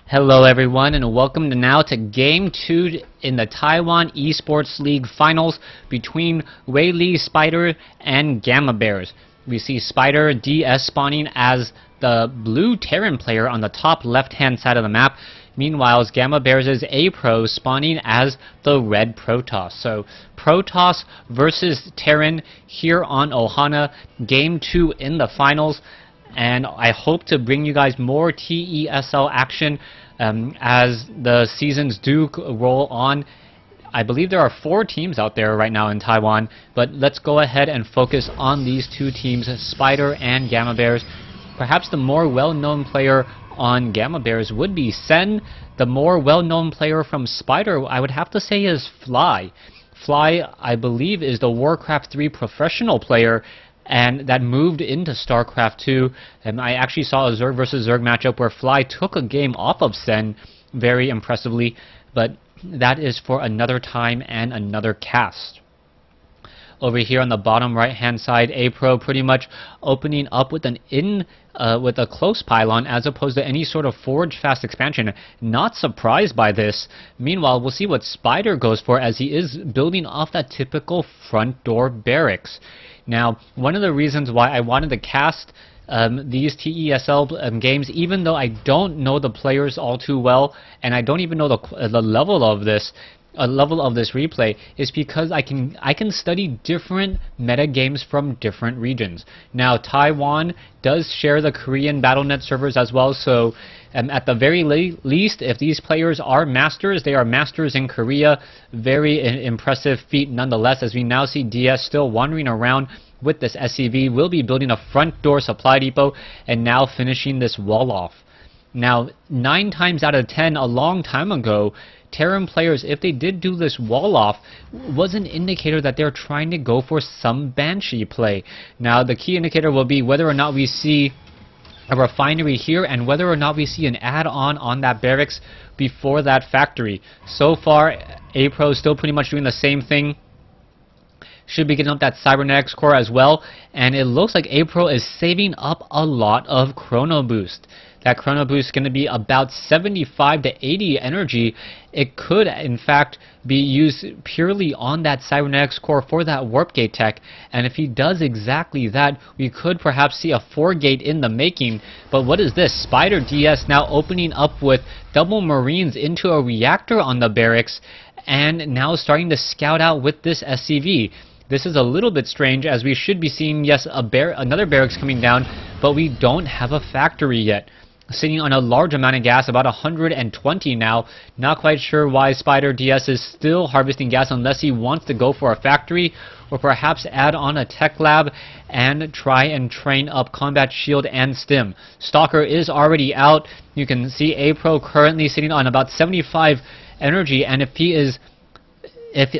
Hello everyone and welcome to Game 2 in the Taiwan Esports League Finals between Wayi Spider and Gamma Bears. We see Spider DS spawning as the blue Terran player on the top left hand side of the map. Meanwhile, Gamma Bears is Apro spawning as the red Protoss. So Protoss versus Terran here on Ohana, Game 2 in the finals. And I hope to bring you guys more TESL action as the seasons do roll on. I believe there are 4 teams out there right now in Taiwan, but let's go ahead and focus on these 2 teams, Spider and Gamma Bears. Perhaps the more well-known player on Gamma Bears would be Sen. The more well-known player from Spider, I would have to say, is Fly. Fly, I believe, is the Warcraft 3 professional player, and that moved into StarCraft 2, and I actually saw a Zerg versus Zerg matchup where Fly took a game off of Sen very impressively, but that is for another time and another cast. Over here on the bottom right hand side, Apro pretty much opening up with with a close pylon as opposed to any sort of forge fast expansion. Not surprised by this. Meanwhile, we'll see what Spider goes for as he is building off that typical front door barracks. Now, one of the reasons why I wanted to cast these TESL games, even though I don't know the players all too well, and I don't even know the level of this replay, is because I can study different meta games from different regions. Now, Taiwan does share the Korean BattleNet servers as well, so at the very least, if these players are masters, they are masters in Korea. Very impressive feat nonetheless, as we now see DS still wandering around with this SCV. Will be building a front door supply depot and now finishing this wall off. Now, 9 times out of 10, a long time ago, Terran players, if they did do this wall off, was an indicator that they're trying to go for some Banshee play. Now, the key indicator will be whether or not we see a refinery here and whether or not we see an add-on on that barracks before that factory. So far, Apro is still pretty much doing the same thing. Should be getting up that cybernetics core as well, and it looks like Apro is saving up a lot of chrono boost. That chrono boost is going to be about 75 to 80 energy. It could in fact be used purely on that cybernetics core for that warp gate tech, and if he does exactly that, we could perhaps see a 4 gate in the making. But what is this? Spider DS now opening up with double marines into a reactor on the barracks, and now starting to scout out with this SCV. This is a little bit strange, as we should be seeing, yes, another barracks coming down, but we don't have a factory yet. Sitting on a large amount of gas, about 120 now. Not quite sure why Spider DS is still harvesting gas unless he wants to go for a factory, or perhaps add on a tech lab and try and train up combat shield and stim. Stalker is already out. You can see Apro currently sitting on about 75 energy, and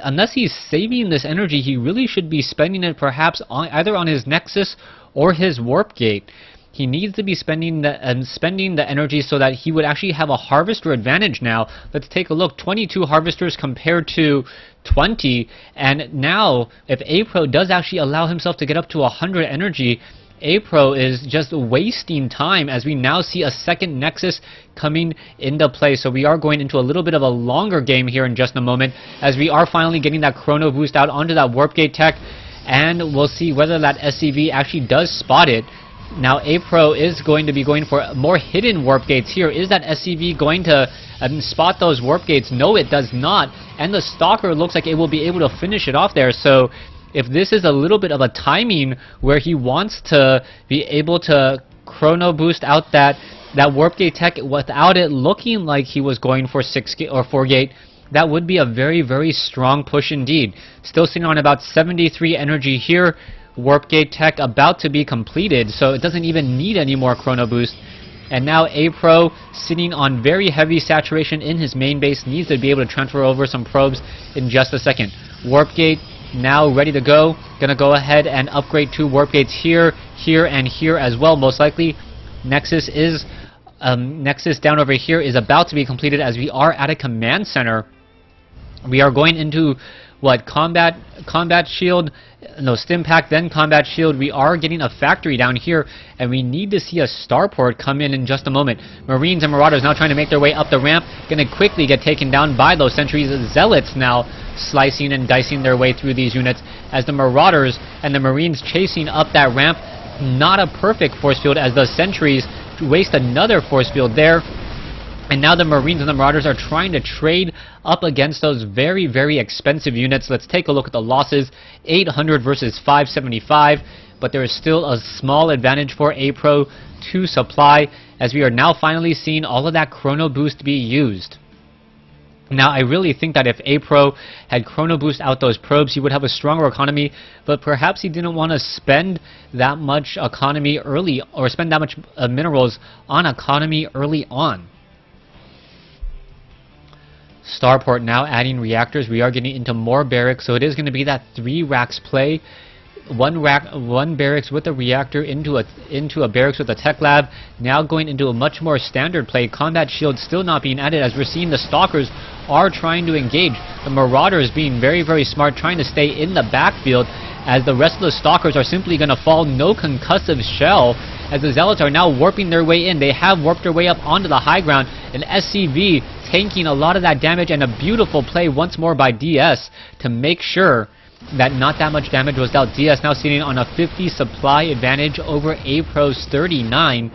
unless he's saving this energy, he really should be spending it perhaps either on his Nexus or his Warp Gate. He needs to be spending the energy so that he would actually have a harvester advantage now. Let's take a look. 22 harvesters compared to 20. And now, if Apro does actually allow himself to get up to 100 energy, Apro is just wasting time, as we now see a second Nexus coming into play. So we are going into a little bit of a longer game here in just a moment, as we are finally getting that chrono boost out onto that warp gate tech, and we'll see whether that SCV actually does spot it. Now, Apro is going to be going for more hidden warp gates here. Is that SCV going to spot those warp gates? No, it does not. And the Stalker looks like it will be able to finish it off there. So if this is a little bit of a timing where he wants to be able to chrono boost out that warp gate tech without it looking like he was going for 6 or 4 gate, that would be a very, very strong push indeed. Still sitting on about 73 energy here. Warp gate tech about to be completed, so it doesn't even need any more chrono boost. And now Apro, sitting on very heavy saturation in his main base, needs to be able to transfer over some probes in just a second. Warp gate now ready to go. Gonna go ahead and upgrade 2 warp gates here, here, and here as well, most likely. Nexus down over here is about to be completed, as we are at a command center. We are going into what, combat shield, no, stim pack, then combat shield. We are getting a factory down here, and we need to see a starport come in just a moment. Marines and Marauders now trying to make their way up the ramp, gonna quickly get taken down by those sentries. Zealots now slicing and dicing their way through these units as the Marauders and the Marines chasing up that ramp. Not a perfect force field as the sentries waste another force field there. And now the Marines and the Marauders are trying to trade up against those very, very expensive units. Let's take a look at the losses. 800 versus 575. But there is still a small advantage for Apro to supply, as we are now finally seeing all of that chrono boost be used. Now, I really think that if Apro had chrono boost out those probes, he would have a stronger economy, but perhaps he didn't want to spend that much economy early, or spend that much minerals on economy early on. Starport now adding reactors. We are getting into more barracks, so it is going to be that 3 racks play. One barracks with a reactor into a barracks with a tech lab. Now going into a much more standard play. Combat shield still not being added, as we're seeing the Stalkers are trying to engage. The Marauders being very, very smart, trying to stay in the backfield, as the rest of the Stalkers are simply going to fall. No concussive shell, as the Zealots are now warping their way in. They have warped their way up onto the high ground. An SCV tanking a lot of that damage, and a beautiful play once more by DS to make sure that not that much damage was dealt. DS now sitting on a 50 supply advantage over Apro's 39.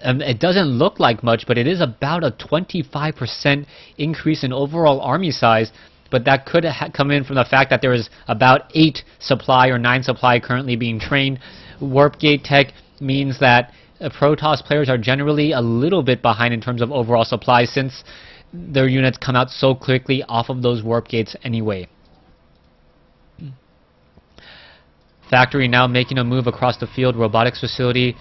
It doesn't look like much, but it is about a 25% increase in overall army size. But that could come in from the fact that there is about 8 supply or 9 supply currently being trained. Warp gate tech means that Protoss players are generally a little bit behind in terms of overall supply, since their units come out so quickly off of those warp gates anyway. Factory now making a move across the field. Robotics facility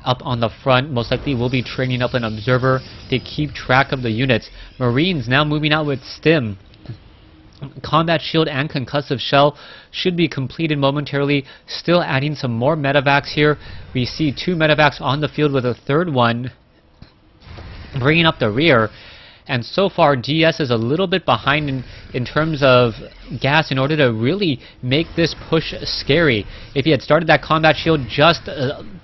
up on the front. Most likely will be training up an observer to keep track of the units. Marines now moving out with stim. Combat shield and concussive shell should be completed momentarily. Still adding some more medevacs here. We see 2 medevacs on the field with a 3rd one bringing up the rear. And so far, DS is a little bit behind in terms of gas in order to really make this push scary. If he had started that combat shield just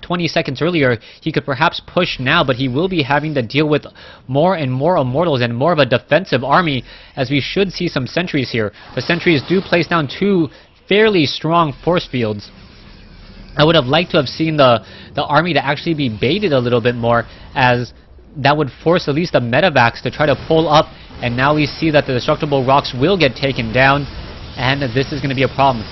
20 seconds earlier, he could perhaps push now, but he will be having to deal with more and more Immortals and more of a defensive army, as we should see some sentries here. The sentries do place down 2 fairly strong force fields. I would have liked to have seen the army to actually be baited a little bit more, as that would force at least the medevacs to try to pull up. And now we see that the destructible rocks will get taken down, and this is going to be a problem.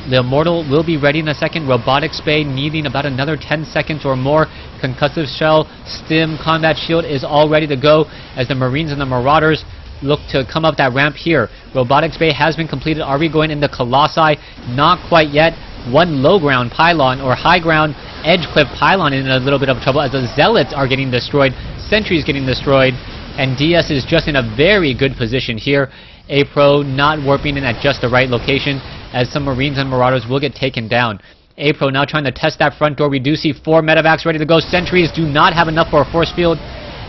The Immortal will be ready in a second. Robotics Bay needing about another 10 seconds or more. Concussive shell, stim, combat shield is all ready to go, as the Marines and the Marauders look to come up that ramp here. Robotics Bay has been completed. Are we going into Colossi? Not quite yet. One low ground pylon, or high ground edge cliff pylon, in a little bit of trouble, as the Zealots are getting destroyed. Sentries getting destroyed, and DS is just in a very good position here. Apro not warping in at just the right location, as some Marines and Marauders will get taken down. Apro now trying to test that front door. We do see 4 medevacs ready to go. Sentries do not have enough for a force field,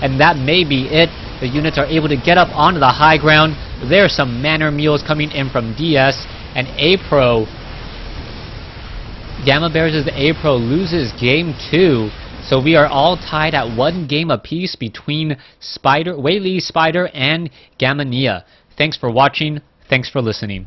and that may be it. The units are able to get up onto the high ground. There's some manor mules coming in from DS, and Apro, Gamma Bears as the Apro loses game 2. So we are all tied at 1 game apiece between Wayi, Spider, and Gamma Nia. Thanks for watching. Thanks for listening.